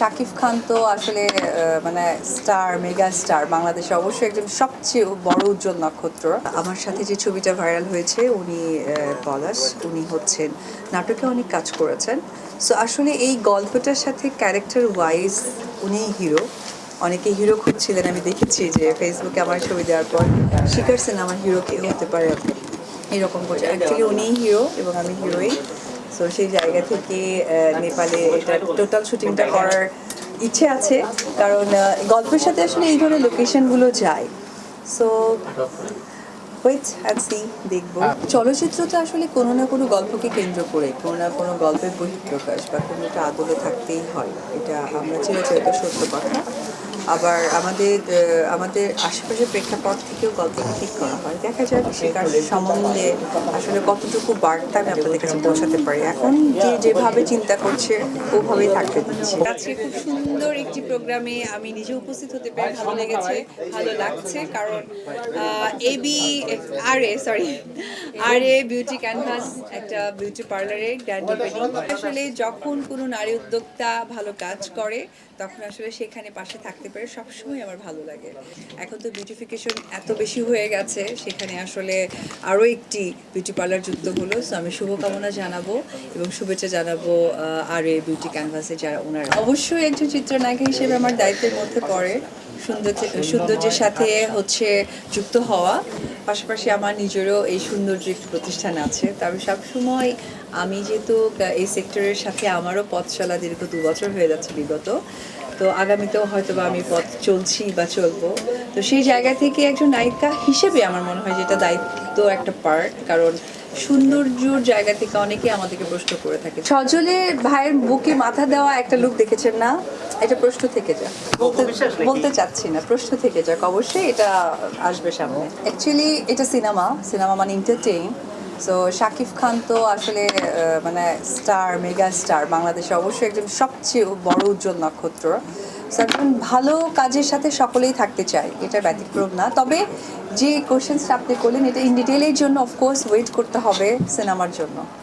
শাকিব খান তো আসলে মানে স্টার, মেগা স্টার, বাংলাদেশে অবশ্যই একজন সবচেয়ে বড় উজ্জ্বল নক্ষত্র। আমার সাথে যে ছবিটা ভাইরাল হয়েছে উনি পলাশ, উনি হচ্ছেন নাটকে অনেক কাজ করেছেন। সো আসলে এই গল্পটার সাথে ক্যারেক্টার ওয়াইজ উনি হিরো। অনেকে হিরো খুঁজছিলেন, আমি দেখেছি যে ফেসবুকে আমার ছবি দেওয়ার পর শিখাচ্ছেন আমার হিরো কে হতে পারে, এরকম করছে। অ্যাকচুয়ালি উনিই হিরো এবং আমি হিরোইন। সো সেই জায়গা থেকে নেপালে এটা টোটাল শুটিংটা করার ইচ্ছে আছে, কারণ গল্পের সাথে আসলে এই ধরনের লোকেশনগুলো যায়। সো ওয়েট অ্যান্ড সি, দেখবো। চলচ্চিত্রটা আসলে কোনো না কোনো গল্পকে কেন্দ্র করে কোনো না কোনো গল্পের বহিঃপ্রকাশ বা কোনো একটা আদলে থাকতেই হয়, এটা আমরা চিরাচরিত সত্য কথা। আবার আমাদের আশেপাশের প্রেক্ষাপট থেকেও গল্পটা ঠিক করা হয়। দেখা যাক সেটার সম্বন্ধে আসলে কতটুকু বার্তা আমি আপনাদের কাছে পৌঁছাতে পারি। এখন যেভাবে চিন্তা করছে ওভাবেই থাকতে দিচ্ছি। আজকে খুব সুন্দর একটি প্রোগ্রামে আমি নিজে উপস্থিত হতে পেরে ভালো লেগেছে, ভালো লাগছে, কারণ আর এ বিউটি ক্যানভাস একটা বিউটি পার্লারের গ্র্যান্ড ওপেনিং। আসলে যখন কোনো নারী উদ্যোক্তা ভালো কাজ করে তখন আসলে সেখানে পাশে থাকতে পারে সবসময় আমার ভালো লাগে। এখন তো বিউটিফিকেশন এত বেশি হয়ে গেছে, সেখানে আসলে আরও একটি বিউটি পার্লার যুক্ত হলো। সো আমি শুভকামনা জানাবো এবং শুভেচ্ছা জানাবো আর এ বিউটি ক্যানভাসে যারা ওনারা। অবশ্যই একজন চিত্রনায়িকা হিসেবে আমার দায়িত্বের মধ্যে পড়ে সৌন্দর্যের সাথে হচ্ছে যুক্ত হওয়া। পাশাপাশি আমার নিজেরও এই সৌন্দর্য একটি প্রতিষ্ঠান আছে, তবে সবসময় আমি যেহেতু এই সেক্টরের সাথে আমারও পথ চলা দীর্ঘ 2 বছর হয়ে যাচ্ছে বিগত, তো আগামীতেও হয়তো বা আমি পথ চলছি বা চলবো। তো সেই জায়গা থেকে একজন নায়িকা হিসেবে আমার মনে হয় যেটা দায়িত্ব একটা পার্ট, কারণ সৌন্দর্যর জায়গা থেকে অনেকে আমাদেরকে প্রশ্ন করে থাকে। সজলে ভাইয়ের বুকে মাথা দেওয়া একটা লুক দেখেছেন না, এটা প্রশ্ন থেকে যাক, বলতে চাচ্ছি না, প্রশ্ন থেকে যাক, অবশ্যই এটা আসবে সামনে। অ্যাকচুয়ালি এটা সিনেমা মানে এন্টারটেইন। সো শাকিব খান তো আসলে মানে স্টার, মেগা স্টার, বাংলাদেশে অবশ্যই একজন সবচেয়ে বড় উজ্জ্বল নক্ষত্র। সো একজন ভালো কাজের সাথে সকলেই থাকতে চায়, এটা ব্যতিক্রম না। তবে যে কোশ্চেন্সটা আপনি করলেন এটা ইন ডিটেইলের জন্য অফকোর্স ওয়েট করতে হবে সিনেমার জন্য।